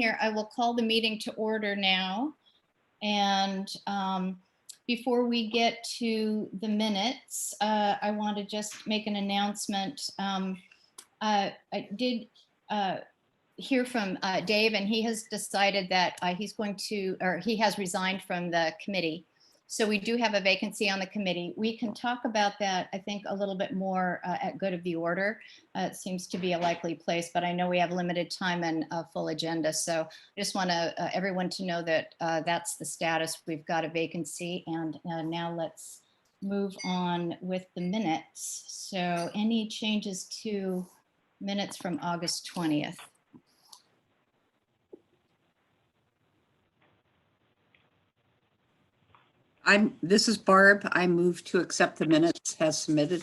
here, I will call the meeting to order now. And before we get to the minutes, I want to just make an announcement. I did hear from Dave, and he has decided that he's going to, or he has resigned from the committee. So we do have a vacancy on the committee. We can talk about that, I think, a little bit more at good of the order. It seems to be a likely place, but I know we have limited time and a full agenda. So I just want to everyone to know that that's the status. We've got a vacancy, and now let's move on with the minutes. So any changes to minutes from August 20th? This is Barb. I move to accept the minutes as submitted.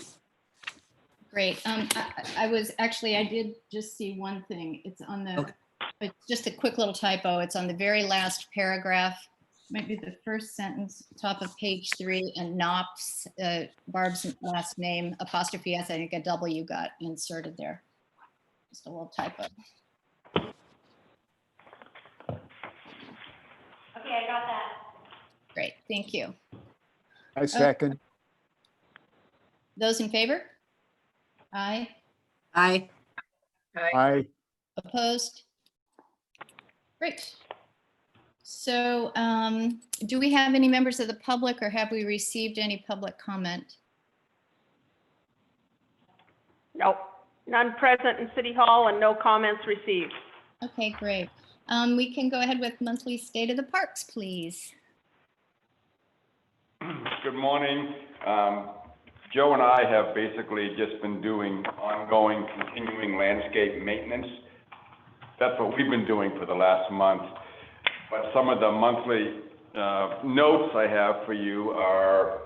Great. I did just see one thing. It's on the, Okay. It's just a quick little typo. It's on the very last paragraph. Might be the first sentence, top of page 3, and Knops, Barb's last name, apostrophe S, I think a W got inserted there. Just a little typo. Okay, I got that. Great, thank you. I second. Those in favor? Aye. Aye. Aye. Opposed? Great. So do we have any members of the public, or have we received any public comment? Nope, none present in City Hall and no comments received. Okay, great. We can go ahead with monthly state of the parks, please. Good morning. Joe and I have basically just been doing ongoing, continuing landscape maintenance. That's what we've been doing for the last month. But some of the monthly notes I have for you are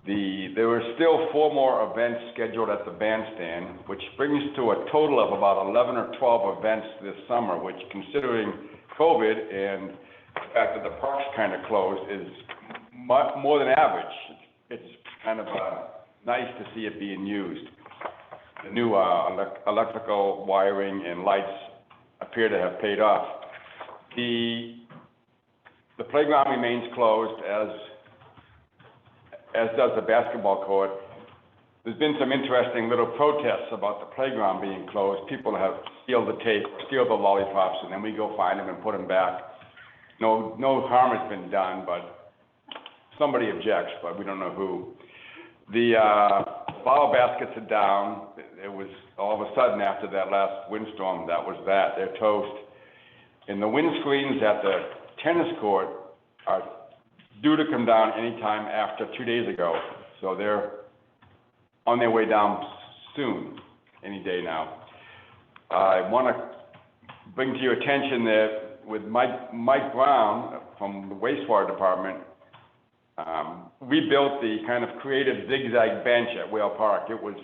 there were still 4 more events scheduled at the bandstand, which brings to a total of about 11 or 12 events this summer, which, considering COVID and the fact that the park's kind of closed, is more than average. It's kind of nice to see it being used. The new electrical wiring and lights appear to have paid off. The playground remains closed, as does the basketball court. There's been some interesting little protests about the playground being closed. People have steal the tape, steal the lollipops, and then we go find them and put them back. No harm has been done, but somebody objects, but we don't know who. The flower baskets are down. It was all of a sudden after that last windstorm, they're toast. And the windscreens at the tennis court are due to come down anytime after 2 days ago. So they're on their way down soon, any day now. I want to bring to your attention that with Mike Brown from the wastewater department, we built the kind of creative zigzag bench at Whale Park. It was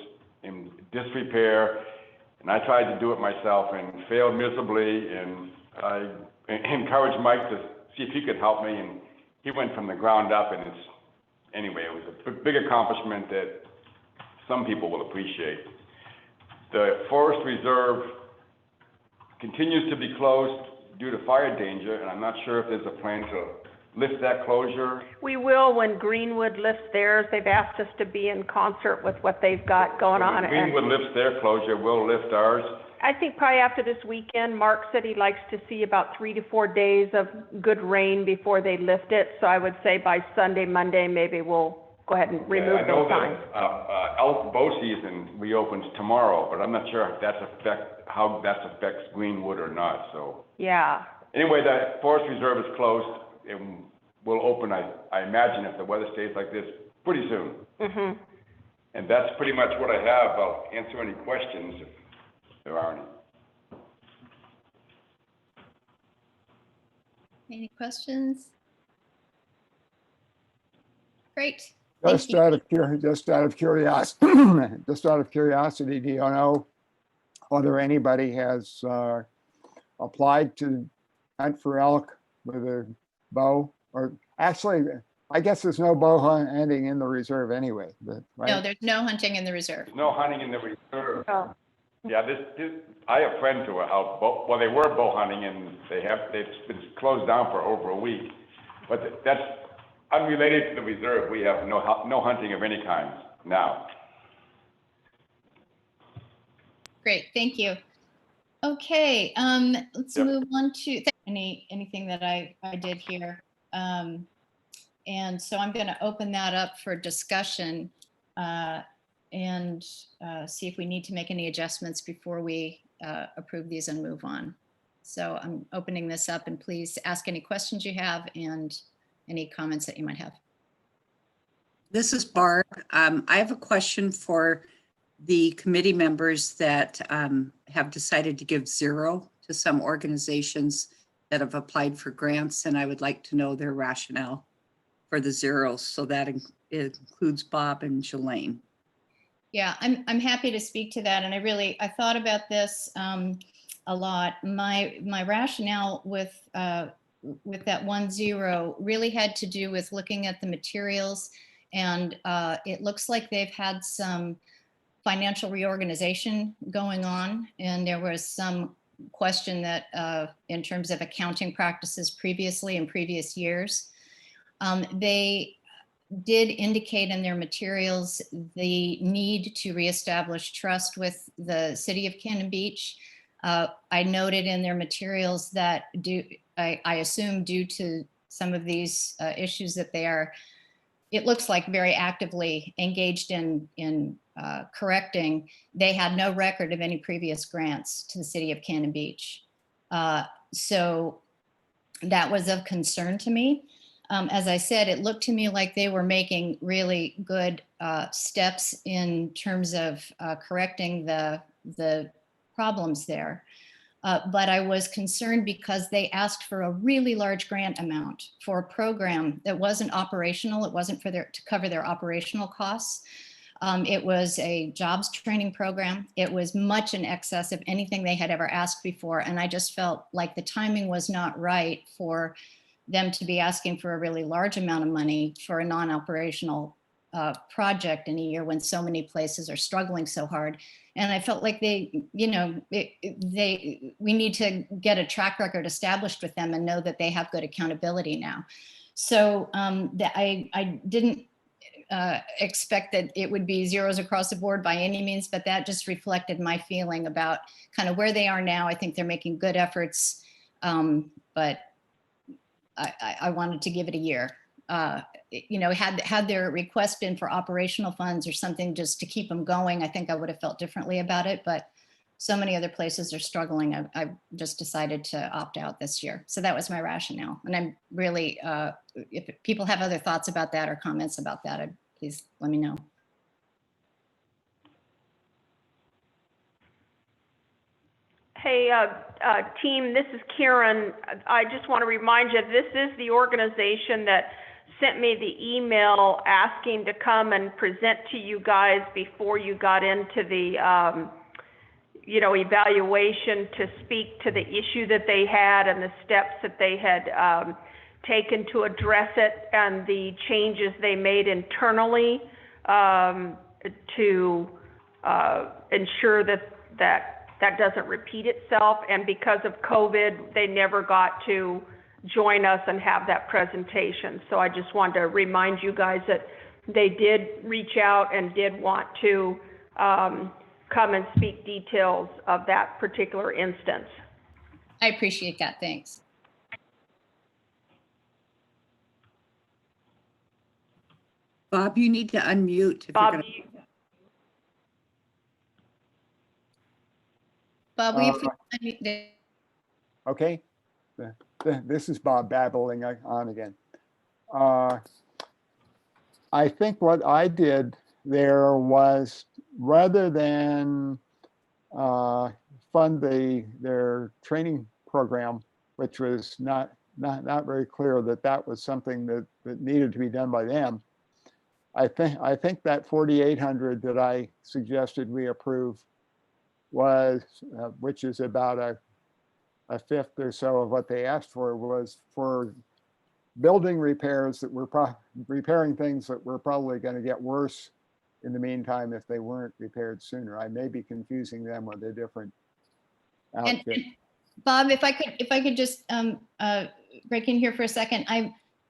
in disrepair, and I tried to do it myself and failed miserably, and I encouraged Mike to see if he could help me, and he went from the ground up, and anyway, it was a big accomplishment that some people will appreciate. The Forest Reserve continues to be closed due to fire danger, and I'm not sure if there's a plan to lift that closure. We will when Greenwood lifts theirs. They've asked us to be in concert with what they've got going on. When Greenwood lifts their closure, we'll lift ours. I think probably after this weekend, Mark said he likes to see about 3 to 4 days of good rain before they lift it. So I would say by Sunday, Monday, maybe we'll go ahead and remove those signs. I know that elk bow season reopens tomorrow, but I'm not sure if how that affects Greenwood or not, so. Yeah. Anyway, the Forest Reserve is closed. It will open, I imagine, if the weather stays like this, pretty soon. Mm-hmm. And that's pretty much what I have. I'll answer any questions if there are any. Any questions? Great. Just Thank you. just out of curiosity, do you know whether anybody has applied to hunt for elk with a bow? Or actually, I guess there's no bow hunting in the reserve anyway, but, right? No, there's no hunting in the reserve. No hunting in the reserve. Oh. Yeah, I have friends who are out, well, they were bow hunting and they've been closed down for over a week. But that's unrelated to the reserve. We have no hunting of any kind now. Great, thank you. Okay, let's Yep. move on to anything that I did here. And so I'm going to open that up for discussion and see if we need to make any adjustments before we approve these and move on. So I'm opening this up, and please ask any questions you have and any comments that you might have. This is Barb. I have a question for the committee members that have decided to give zero to some organizations that have applied for grants, and I would like to know their rationale for the zeros. So that it includes Bob and Jelaine. Yeah, I'm happy to speak to that. And I thought about this a lot. My rationale with that 1-0 really had to do with looking at the materials. And it looks like they've had some financial reorganization going on. And there was some question that in terms of accounting practices previously in previous years, they did indicate in their materials the need to reestablish trust with the city of Cannon Beach. I noted in their materials that I assume due to some of these issues that they are, it looks like very actively engaged in correcting. They had no record of any previous grants to the city of Cannon Beach. So that was of concern to me. As I said, it looked to me like they were making really good steps in terms of correcting the problems there. But I was concerned because they asked for a really large grant amount for a program that wasn't operational. It wasn't to cover their operational costs. It was a jobs training program. It was much in excess of anything they had ever asked before. And I just felt like the timing was not right for them to be asking for a really large amount of money for a non-operational project in a year when so many places are struggling so hard. And I felt like we need to get a track record established with them and know that they have good accountability now. So I didn't expect that it would be zeros across the board by any means, but that just reflected my feeling about kind of where they are now. I think they're making good efforts, but I wanted to give it a year. Had their request been for operational funds or something just to keep them going, I think I would have felt differently about it. But so many other places are struggling. I just decided to opt out this year. So that was my rationale. And I'm really, if people have other thoughts about that or comments about that, please let me know. Hey, team, this is Karen. I just want to remind you, this is the organization that sent me the email asking to come and present to you guys before you got into the, evaluation, to speak to the issue that they had and the steps that they had taken to address it and the changes they made internally to ensure that doesn't repeat itself. And because of COVID, they never got to join us and have that presentation. So I just wanted to remind you guys that they did reach out and did want to come and speak details of that particular instance. I appreciate that. Thanks. Bob, you need to unmute. Bob, Bob, will you please Okay, this is Bob babbling on again. I think what I did there was, rather than fund their training program, which was not very clear that was something that needed to be done by them, I think that 4,800 that I suggested we approve was, which is about a fifth or so of what they asked for, was for building repairs that were repairing things that were probably going to get worse in the meantime if they weren't repaired sooner. I may be confusing them with a different And outfit. Bob, if I could just break in here for a second.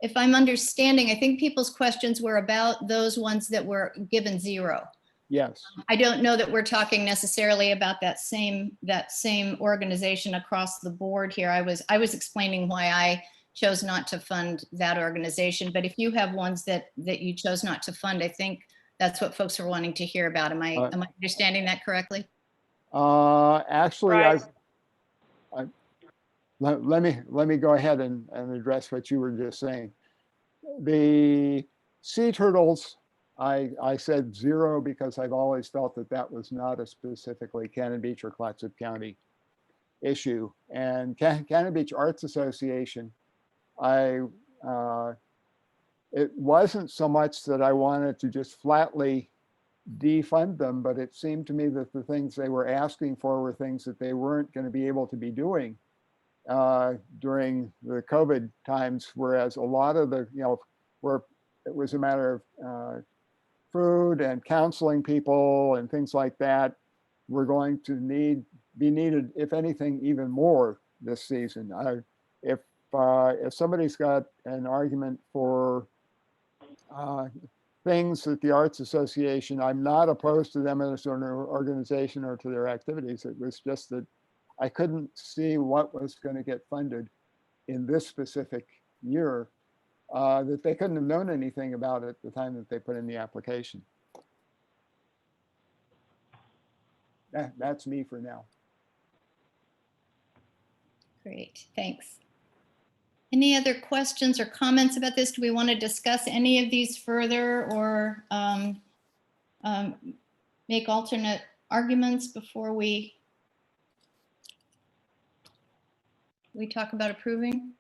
If I'm understanding, I think people's questions were about those ones that were given 0. Yes, I don't know that we're talking necessarily about that same organization across the board here. I was explaining why I chose not to fund that organization, but if you have ones that you chose not to fund, I think that's what folks are wanting to hear about. Am I understanding that correctly? actually, Right. let me go ahead and address what you were just saying. The sea turtles, I said 0 because I've always felt that that was not a specifically Cannon Beach or Clatsop County issue. And Cannon Beach Arts Association, it wasn't so much that I wanted to just flatly defund them, but it seemed to me that the things they were asking for were things that they weren't going to be able to be doing during the COVID times, whereas a lot of the, where it was a matter of food and counseling people and things like that, were going to be needed, if anything, even more this season. If somebody's got an argument for things that the Arts Association, I'm not opposed to them as an organization or to their activities. It was just that I couldn't see what was going to get funded in this specific year, that they couldn't have known anything about at the time that they put in the application. That's me for now. Great, thanks. Any other questions or comments about this? Do we want to discuss any of these further or make alternate arguments before we talk about approving?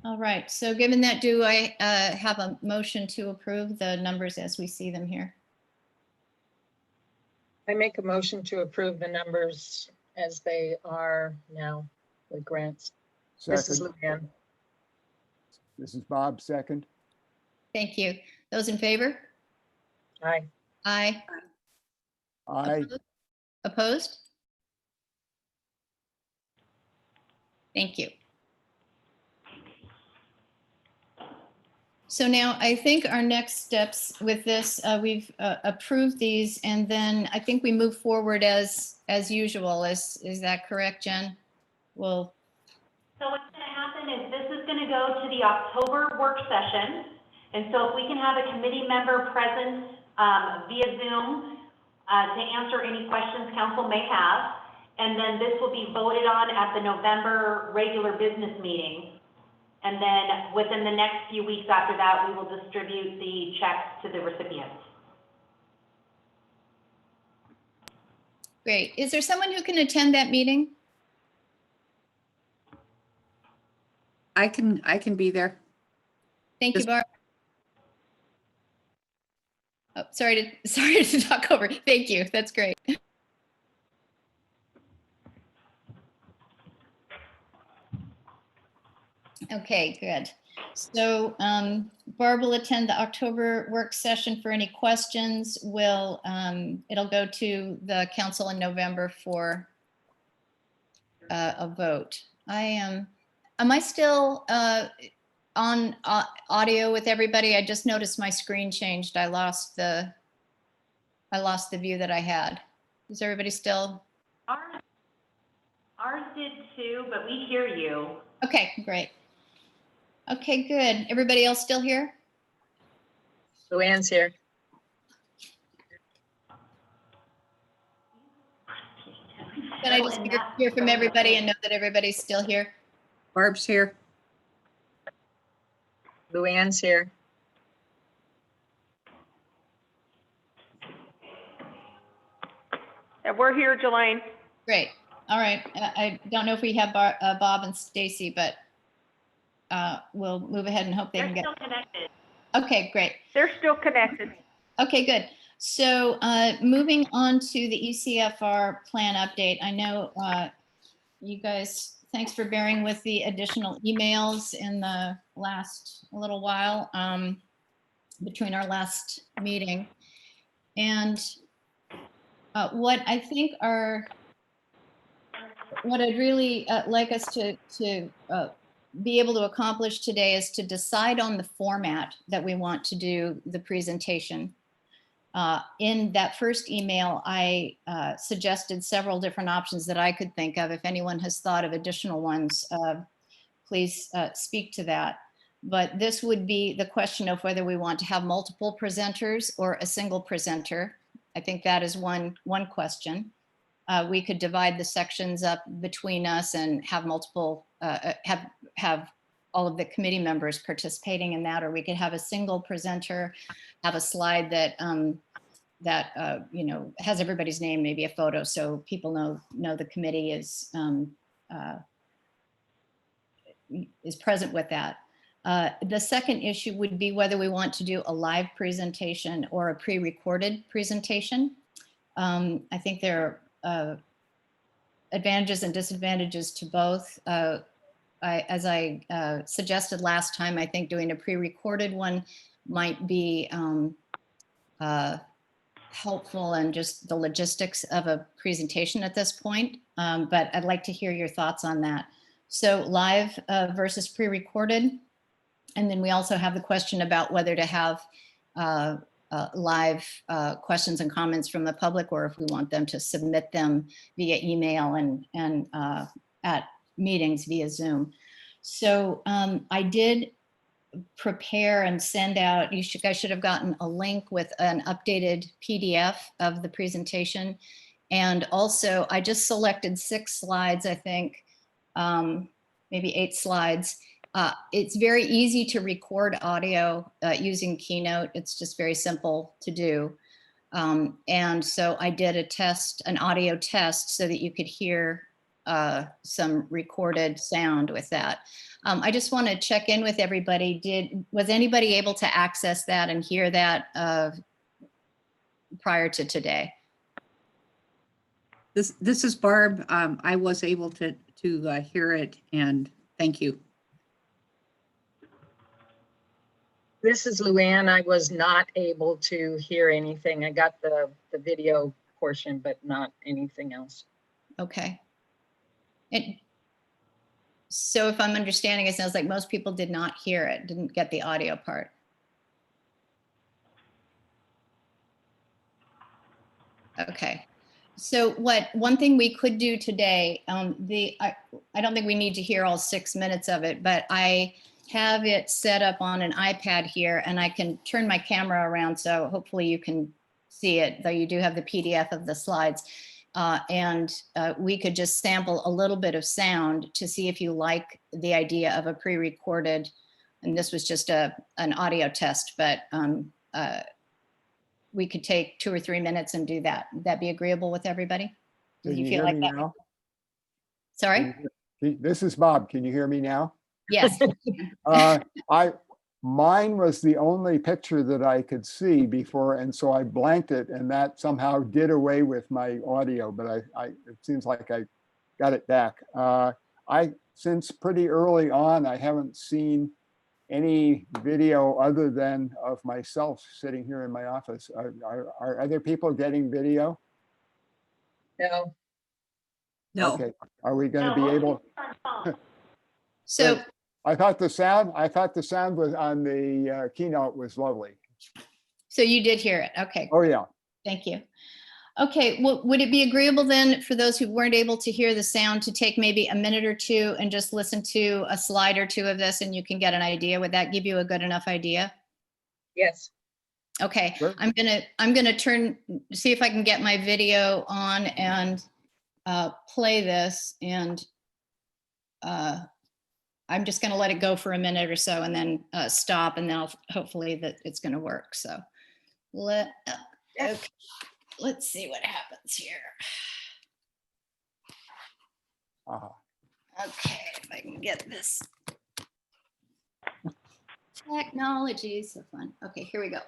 All right, so given that, do I have a motion to approve the numbers as we see them here? I make a motion to approve the numbers as they are now with grants. This is Second. Luann. This is Bob, second. Thank you. Those in favor? Aye. Aye. Aye. Opposed? Thank you. So now I think our next steps with this, we've approved these, and then I think we move forward as usual. Is that correct, Jen? Well, So what's gonna happen is this is gonna go to the October work session. And so if we can have a committee member present, via Zoom, to answer any questions council may have. And then this will be voted on at the November regular business meeting. And then within the next few weeks after that, we will distribute the checks to the recipients. great. Is there someone who can attend that meeting? I can be there. Thank you, Just- Barb. Oh, sorry to talk over. Thank you. That's great. Okay, good. So Barb will attend the October work session for any questions. It'll go to the council in November for a vote. Am I still on audio with everybody? I just noticed my screen changed. I lost the view that I had. Is everybody still? Ours did too, but we hear you. Okay, great. Okay, good. Everybody else still here? Luann's here. Can I just hear from everybody and know that everybody's still here? Barb's here. Luann's here. And we're here, Jelaine. Great. All right. I don't know if we have Bob and Stacy, but we'll move ahead and hope they They're can get. still connected. Okay, great. They're still connected. Okay, good. So moving on to the ECFR plan update. I know you guys Thanks for bearing with the additional emails in the last little while between our last meeting. And what I think what I'd really like us to be able to accomplish today is to decide on the format that we want to do the presentation. In that first email, I suggested several different options that I could think of. If anyone has thought of additional ones, please speak to that. But this would be the question of whether we want to have multiple presenters or a single presenter. I think that is one question. We could divide the sections up between us and have multiple, have all of the committee members participating in that, or we could have a single presenter, have a slide that you know, has everybody's name, maybe a photo, so people know the committee is present with that. The second issue would be whether we want to do a live presentation or a pre-recorded presentation. I think there are advantages and disadvantages to both. As I suggested last time, I think doing a pre-recorded one might be helpful and just the logistics of a presentation at this point. But I'd like to hear your thoughts on that. So live versus pre-recorded. And then we also have the question about whether to have live questions and comments from the public, or if we want them to submit them via email and at meetings via Zoom. So I did prepare and send out, you guys should have gotten a link with an updated PDF of the presentation. And also I just selected 6 slides, I think, maybe 8 slides. It's very easy to record audio using Keynote. It's just very simple to do. And so I did an audio test so that you could hear some recorded sound with that. I just want to check in with everybody. Was anybody able to access that and hear that prior to today? This is Barb. I was able to hear it, and thank you. This is Luann. I was not able to hear anything. I got the video portion, but not anything else. Okay. So if I'm understanding, it sounds like most people did not hear it, didn't get the audio part. Okay. So one thing we could do today, I don't think we need to hear all 6 minutes of it, but I have it set up on an iPad here, and I can turn my camera around, so hopefully you can see it, though you do have the PDF of the slides. We could just sample a little bit of sound to see if you like the idea of a pre-recorded, and this was just an audio test, but we could take 2 or 3 minutes and do that. Would that be agreeable with everybody? Do Can you you feel hear like me that? now? Sorry? This is Bob. Can you hear me now? Yes. Mine was the only picture that I could see before, and so I blanked it, and that somehow did away with my audio, but it seems like I got it back. Since pretty early on, I haven't seen any video other than of myself sitting here in my office. Are other people getting video? No, No. Okay. Are we going No, to be able? So, I thought the sound was on the keynote was lovely. so you did hear it. Okay. Oh, yeah. Thank you. Okay, well, would it be agreeable then for those who weren't able to hear the sound to take maybe a minute or two and just listen to a slide or 2 of this, and you can get an idea? Would that give you a good enough idea? yes. Okay, Sure. I'm gonna see if I can get my video on and play this, and I'm just gonna let it go for a minute or so and then stop, and then hopefully that it's gonna work. So okay. Let's see what happens here. Okay, if I can get this. Technology is so fun. Okay, here we go.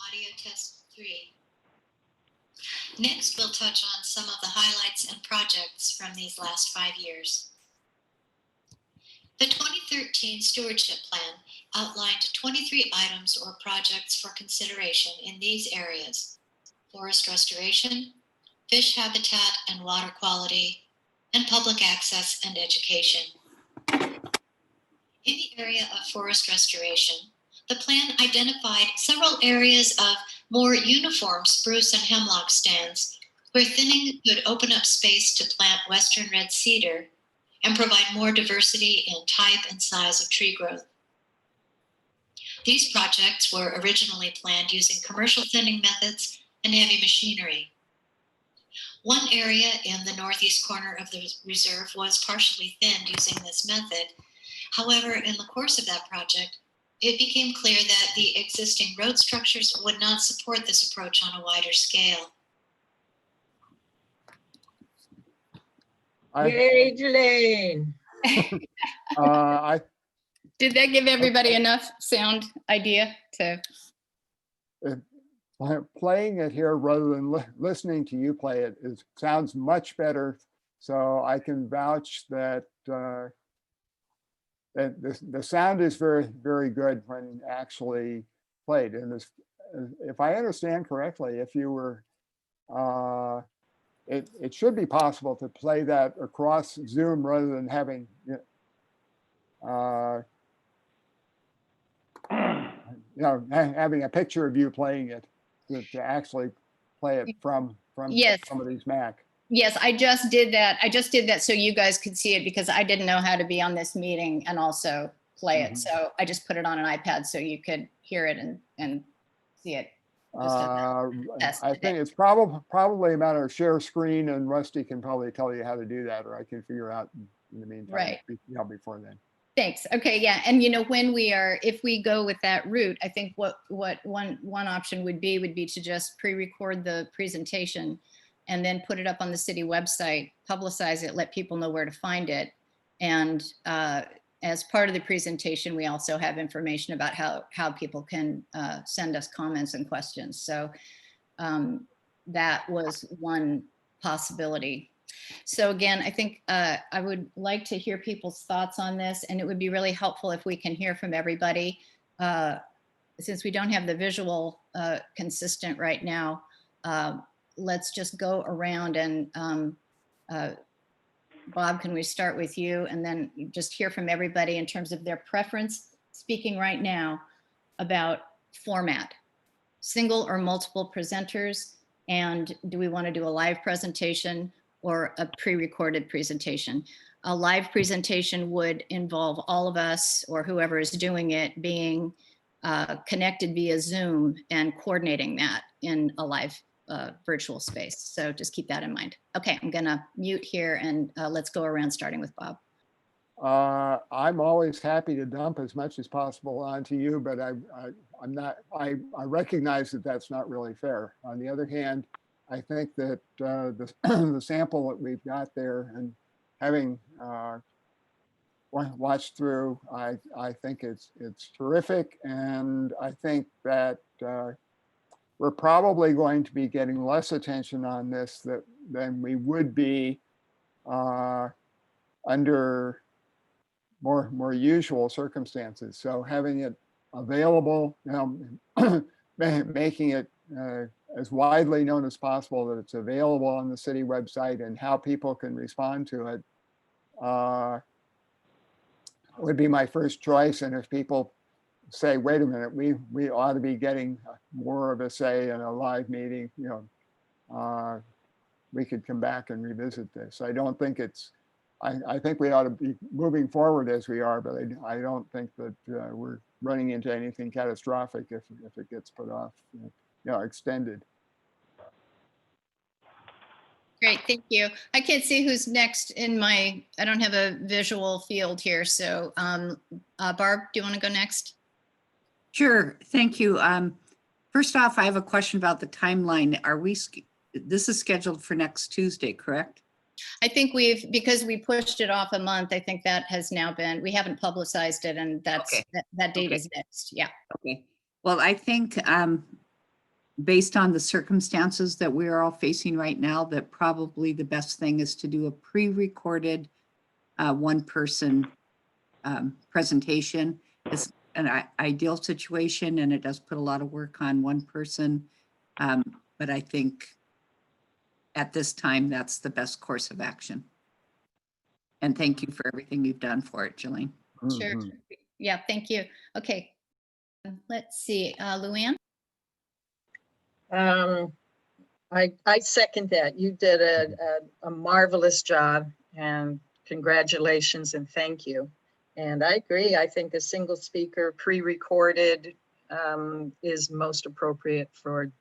Audio test 3. Next, we'll touch on some of the highlights and projects from these last 5 years. The 2013 Stewardship Plan outlined 23 items or projects for consideration in these areas: forest restoration, fish habitat and water quality, and public access and education. In the area of forest restoration, the plan identified several areas of more uniform spruce and hemlock stands where thinning could open up space to plant western red cedar and provide more diversity in type and size of tree growth. These projects were originally planned using commercial thinning methods and heavy machinery. One area in the northeast corner of the reserve was partially thinned using this method. However, in the course of that project, it became clear that the existing road structures would not support this approach on a wider scale. Yay, Jelaine. I, Did that give everybody enough sound idea to? playing it here rather than listening to you play it sounds much better. So I can vouch that that the sound is very, very good when actually played. And this, if I understand correctly, if you were, it should be possible to play that across Zoom rather than having, having a picture of you playing it, to actually play it from Yes. somebody's Mac. Yes, I just did that. I just did that so you guys could see it because I didn't know how to be on this meeting and also play it. Mhm. So I just put it on an iPad so you could hear it and see it. Just did that. Test I today. think it's probably a matter of share screen, and Rusty can probably tell you how to do that, or I can figure out in the meantime. Right. Before then. Thanks. Okay, yeah. And if we go with that route, I think what one option would be to just pre-record the presentation and then put it up on the city website, publicize it, let people know where to find it. And as part of the presentation, we also have information about how people can send us comments and questions. So that was one possibility. So again, I think I would like to hear people's thoughts on this, and it would be really helpful if we can hear from everybody. Since we don't have the visual consistent right now, let's just go around and Bob, can we start with you and then just hear from everybody in terms of their preference, speaking right now about format, single or multiple presenters, and do we want to do a live presentation or a pre-recorded presentation? A live presentation would involve all of us or whoever is doing it being connected via Zoom and coordinating that in a live virtual space. So just keep that in mind. Okay, I'm gonna mute here and let's go around starting with Bob. I'm always happy to dump as much as possible onto you, but I recognize that that's not really fair. On the other hand, I think that the sample that we've got there and having watched through, I think it's terrific. And I think that we're probably going to be getting less attention on this than we would be under more usual circumstances. So having it available, making it as widely known as possible that it's available on the city website and how people can respond to it would be my first choice. And if people say, wait a minute, we ought to be getting more of a say in a live meeting, we could come back and revisit this. I don't think I think we ought to be moving forward as we are, but I don't think that we're running into anything catastrophic if it gets put off, extended. Great, thank you. I can't see who's next I don't have a visual field here. So Barb, do you want to go next? Sure, thank you. First off, I have a question about the timeline. This is scheduled for next Tuesday, correct? I think because we pushed it off a month, I think that has now we haven't publicized it, and that's Okay. that date Okay. is next. Yeah. Okay. Well, I think based on the circumstances that we are all facing right now, that probably the best thing is to do a pre-recorded one-person presentation. It's an ideal situation, and it does put a lot of work on one person. But I think at this time, that's the best course of action. And thank you for everything you've done for it, Jillian. Sure. Mhm. Yeah, thank you. Okay. Let's see, Luann? I second that. You did a marvelous job, and congratulations and thank you. And I agree. I think a single speaker pre-recorded is most appropriate for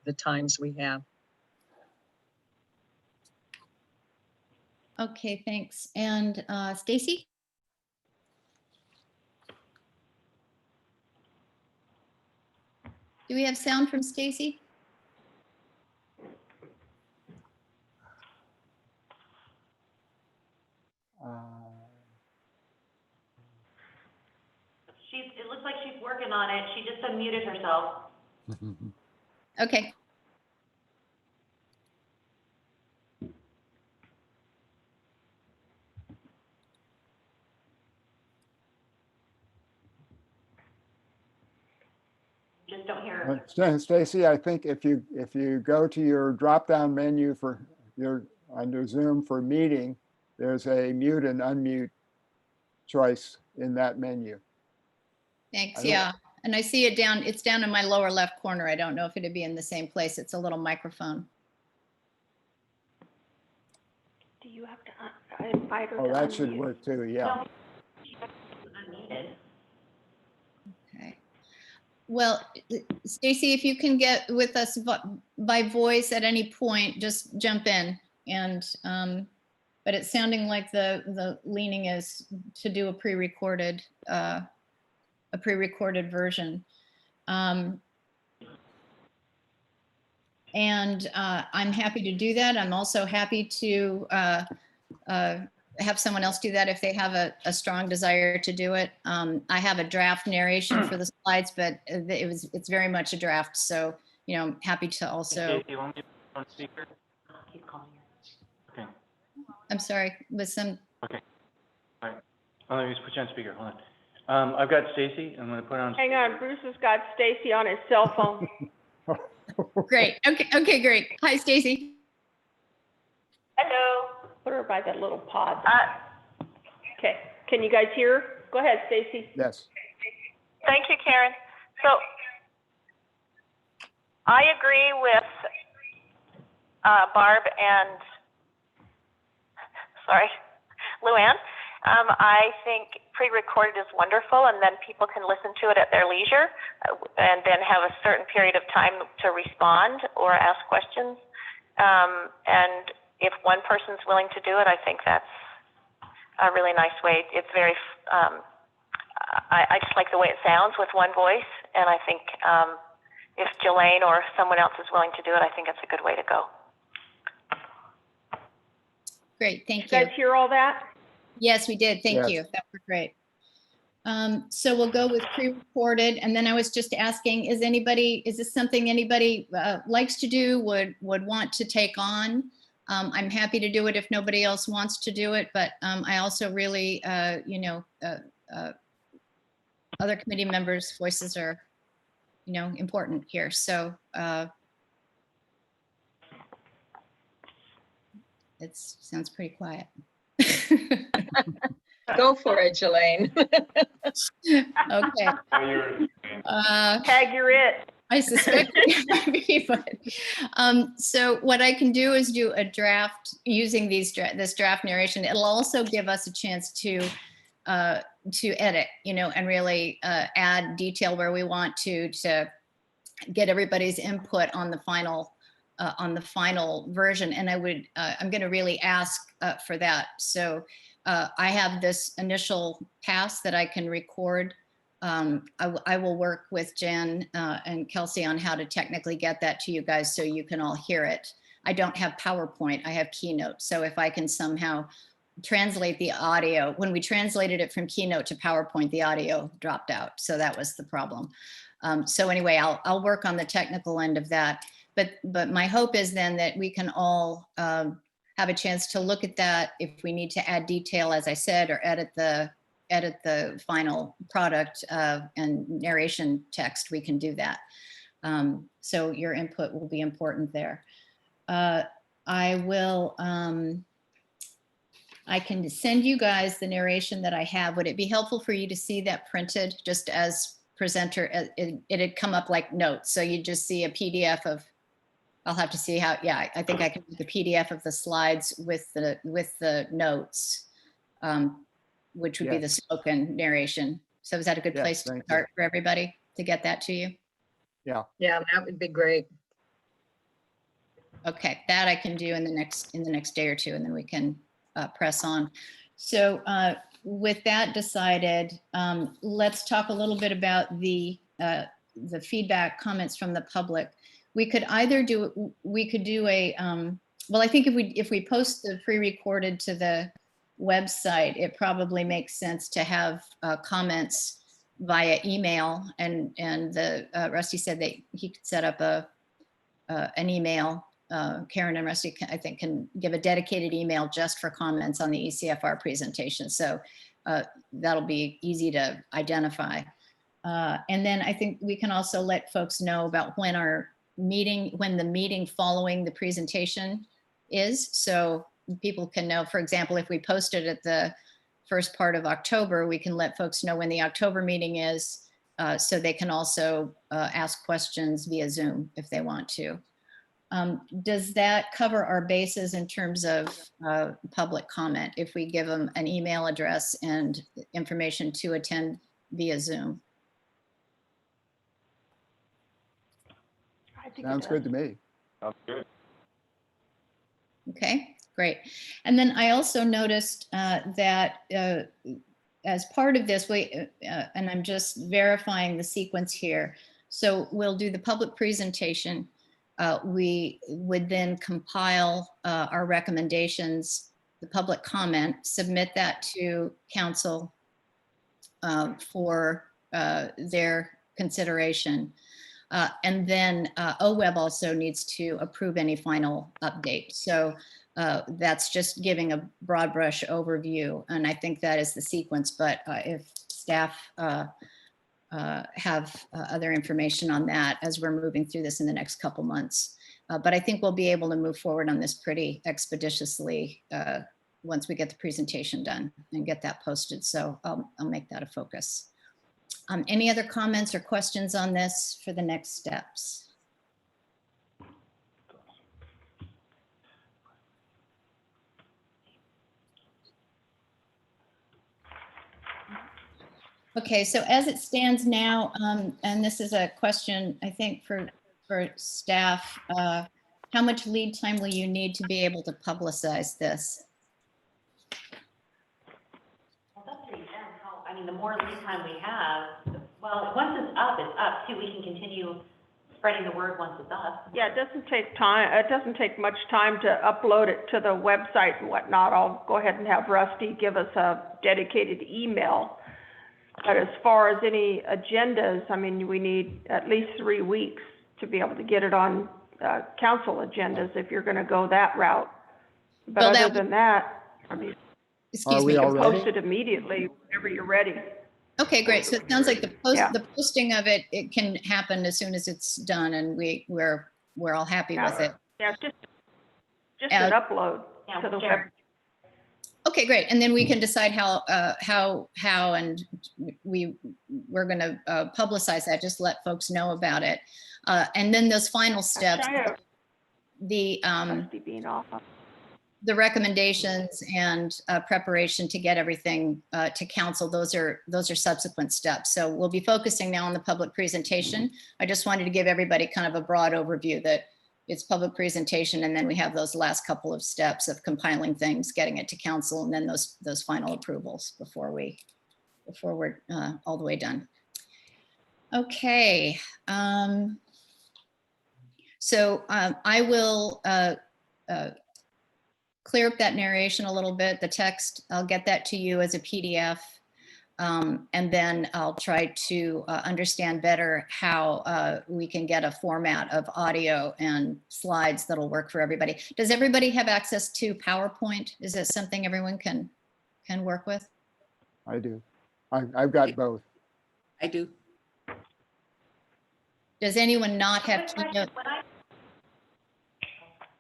the times we have. Okay, thanks. And Stacy? Do we have sound from Stacy? It looks like she's working on it. She just unmuted herself. Okay. Just don't hear her. Stacy, I think if you go to your drop-down menu for under Zoom for meeting, there's a mute and unmute choice in that menu. Thanks, I don't- yeah. And I see it down, it's down in my lower left corner. I don't know if it'd be in the same place. It's a little microphone. Do you have to invite her to Oh, that should unmute? work too, yeah. No, she's unmuted. Okay. Well, Stacy, if you can get with us by voice at any point, just jump in. And, but it's sounding like the leaning is to do a pre-recorded version. And I'm happy to do that. I'm also happy to have someone else do that if they have a strong desire to do it. I have a draft narration for the slides, but it's very much a draft. So, you know, I'm happy to also, You want me to put on speaker? He's calling her. Okay. I'm sorry, with some, All right. Oh, let me just put you on speaker. Hold on. I've got Stacy. I'm going to put her on. Hang on, Bruce has got Stacy on his cell phone. great. Okay, great. Hi, Stacy. Hello. Put her by that little pod. Okay, can you guys hear her? Go ahead, Stacy. Yes. Thank you, Karen. So I agree with Barb and, Luann. I think pre-recorded is wonderful, and then people can listen to it at their leisure and then have a certain period of time to respond or ask questions. And if one person's willing to do it, I think that's a really nice way. It's very, I just like the way it sounds with one voice, and I think if Jillian or someone else is willing to do it, I think it's a good way to go. Great, thank You guys you. hear all that? Yes, we did. Thank Yes. you. That was great. So we'll go with pre-recorded. And then I was just asking, is this something anybody likes to do, would want to take on? I'm happy to do it if nobody else wants to do it, but I also really, other committee members' voices are, important here. So it sounds pretty quiet. Go for it, Jillian. Okay. Tag, you're it. I suspect it might be, but so what I can do is do a draft using this draft narration. It'll also give us a chance to edit, and really add detail where we want to get everybody's input on the final version. And I'm going to really ask for that. So I have this initial pass that I can record. I will work with Jen and Kelsey on how to technically get that to you guys so you can all hear it. I don't have PowerPoint, I have Keynote. So if I can somehow translate the audio, when we translated it from Keynote to PowerPoint, the audio dropped out. So that was the problem. So anyway, I'll work on the technical end of that. But my hope is then that we can all have a chance to look at that. If we need to add detail, as I said, or edit the final product and narration text, we can do that. So your input will be important there. I will, I can send you guys the narration that I have. Would it be helpful for you to see that printed just as presenter? It had come up like notes. So you just see a PDF of, I'll have to see how, yeah, I think I can do the PDF of the slides with the notes, which would be the Yes. spoken narration. So is that a good Yes, place to thank you. start for everybody to get that to you? Yeah, that would be great. Okay, that I can do in the next day or two, and then we can press on. So with that decided, let's talk a little bit about the feedback comments from the public. We could either do, we could do a, well, I think if we post the pre-recorded to the website, it probably makes sense to have comments via email, and the Rusty said that he could set up an email. Karen and Rusty, I think, can give a dedicated email just for comments on the ECFR presentation. So that'll be easy to identify. And then I think we can also let folks know about when the meeting following the presentation is. So people can know, for example, if we post it at the first part of October, we can let folks know when the October meeting is, so they can also ask questions via Zoom if they want to. Does that cover our bases in terms of public comment if we give them an email address and information to attend via Zoom? I think it Sounds does. good to me. Sounds good. Okay, great. And then I also noticed that as part of this, and I'm just verifying the sequence here. So we'll do the public presentation. We would then compile our recommendations, the public comment, submit that to council for their consideration. And then OWEB also needs to approve any final update. So that's just giving a broad brush overview. And I think that is the sequence, but if staff have other information on that as we're moving through this in the next couple months. But I think we'll be able to move forward on this pretty expeditiously once we get the presentation done and get that posted. So I'll make that a focus. Any other comments or questions on this for the next steps? Okay, so as it stands now, and this is a question, I think, for staff, how much lead time will you need to be able to publicize this? Well, that's pretty depends how, I mean, the more lead time we have, well, once it's up too. We can continue spreading the word once it's up. Yeah, it doesn't take time, it doesn't take much time to upload it to the website and whatnot. I'll go ahead and have Rusty give us a dedicated email. But as far as any agendas, I mean, we need at least 3 weeks to be able to get it on council agendas if you're going to go that route. But Well, other than that, I mean, Excuse Are me. we you all can ready? post it immediately whenever you're ready. Okay, great. So it sounds like Yeah. the posting of it, it can happen as soon as it's done, and we're all happy with it. Yeah, just an upload Yeah, to the sure. web. Okay, great. And then we can decide how and we're going to publicize that, just let folks know about it. And then those final steps, China, the Rusty being off. recommendations and preparation to get everything to council, those are subsequent steps. So we'll be focusing now on the public presentation. I just wanted to give everybody kind of a broad overview that it's public presentation, and then we have those last couple of steps of compiling things, getting it to council, and then those final approvals before we're all the way done. Okay. So I will clear up that narration a little bit, the text. I'll get that to you as a PDF. And then I'll try to understand better how we can get a format of audio and slides that'll work for everybody. Does everybody have access to PowerPoint? Is that something everyone can work with? I do. I've got both. I do. Does anyone not have Quick question. Keynote?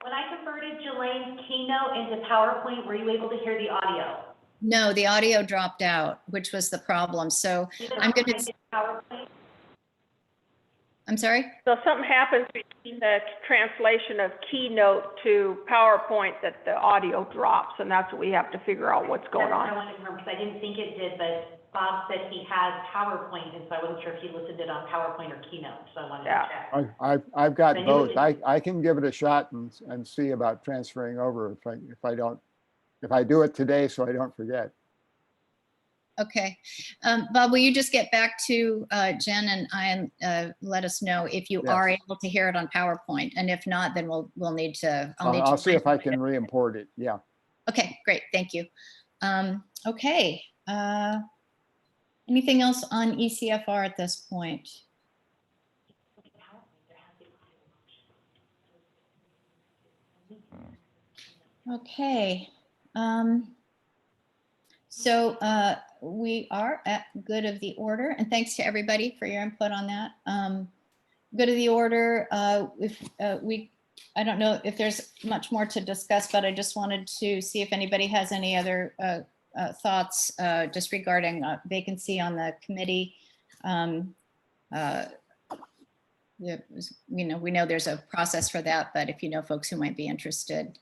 When I converted Jelane's Keynote into PowerPoint, were you able to hear the audio? No, the audio dropped out, which was the problem. So I'm going to, PowerPoint? I'm sorry? So if something happens between the translation of Keynote to PowerPoint, that the audio drops, and that's what we have to figure out what's going That's what I on. wanted to confirm, because I didn't think it did, but Bob said he has PowerPoint, and so I wasn't sure if he listed it on PowerPoint or Keynote, so I wanted to Yeah. check. I've got Then you both. would- I can give it a shot and see about transferring over if I do it today, so I don't forget. Okay. Bob, will you just get back to Jen and I and let us know if you are Yes. able to hear it on PowerPoint? And if not, then we'll need to, I'll see if I can re-import it. Yeah. Okay, great. Thank you. Okay. Anything else on E ECFR at this point? Okay. So we are at good of the order, and thanks to everybody for your input on that. Good of the order, I don't know if there's much more to discuss, but I just wanted to see if anybody has any other thoughts just regarding vacancy on the committee. We know there's a process for that, but if you know folks who might be interested,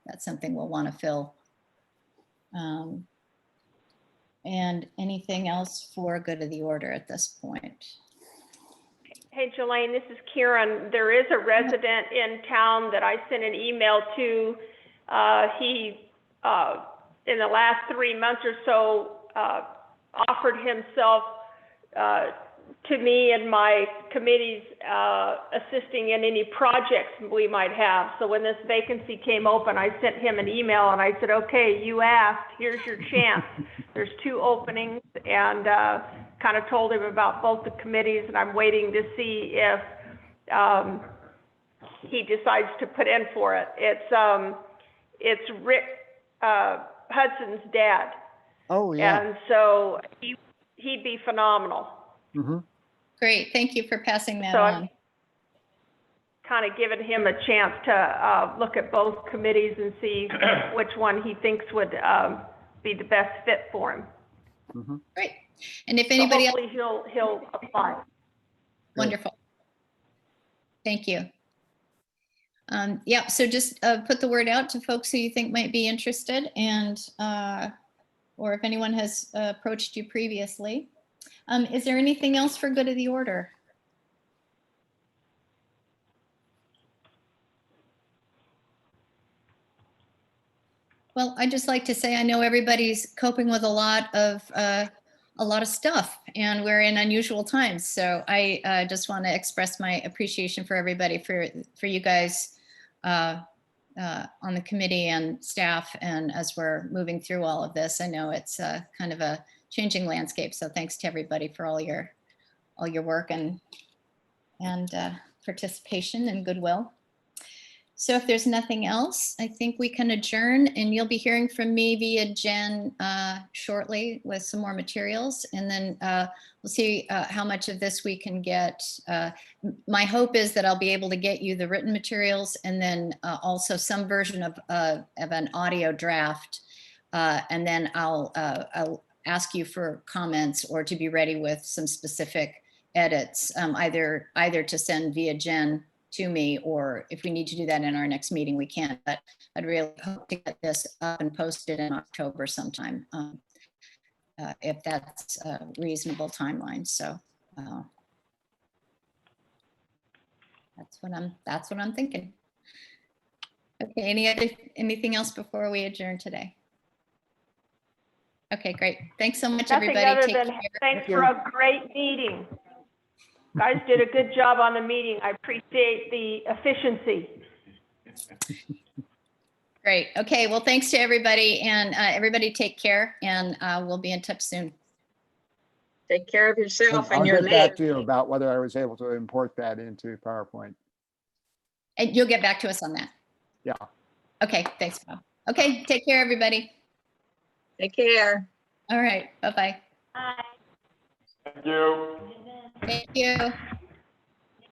that's something we'll want to fill. And anything else for good of the order at this point? Hey, Jelaine, this is Kieran. There is a resident in town that I sent an email to. He, in the last 3 months or so, offered himself to me and my committees, assisting in any projects we might have. So when this vacancy came open, I sent him an email and I said, okay, you asked, here's your chance. There's 2 openings, and kind of told him about both the committees, and I'm waiting to see if he decides to put in for it. It's Rick Hudson's dad. Oh, yeah. And so he'd be phenomenal. Mm-hmm. Great, thank you for passing that So on. I'm kind of giving him a chance to look at both committees and see which one he thinks would be the best fit for him. Mm-hmm. Great. And if So anybody else, hopefully he'll apply. wonderful. Thank you. Yeah, so just put the word out to folks who you think might be interested, and or if anyone has approached you previously. Is there anything else for good of the order? Well, I'd just like to say I know everybody's coping with a lot of stuff, and we're in unusual times. So I just want to express my appreciation for everybody, for you guys on the committee and staff, and as we're moving through all of this. I know it's kind of a changing landscape. So thanks to everybody for all your work and participation and goodwill. So if there's nothing else, I think we can adjourn, and you'll be hearing from me via Jen shortly with some more materials, and then we'll see how much of this we can get. My hope is that I'll be able to get you the written materials, and then also some version of an audio draft, and then I'll ask you for comments or to be ready with some specific edits, either to send via Jen to me, or if we need to do that in our next meeting, we can. But I'd really hope to get this up and posted in October sometime, if that's a reasonable timeline. So that's what I'm thinking. Okay, anything else before we adjourn today? Okay, great. Thanks so much, Nothing everybody. other Take than care. thanks for a great meeting. Guys did a good job on the meeting. I appreciate the efficiency. Great. Okay, well, thanks to everybody, and everybody take care, and we'll be in touch soon. Take care of yourself I'll and your get back leg. to you about whether I was able to import that into PowerPoint. And you'll get back to us on that. Yeah. Okay, thanks, Bob. Okay, take care, everybody. Take care. All right, bye-bye. Bye. Thank you. Thank you.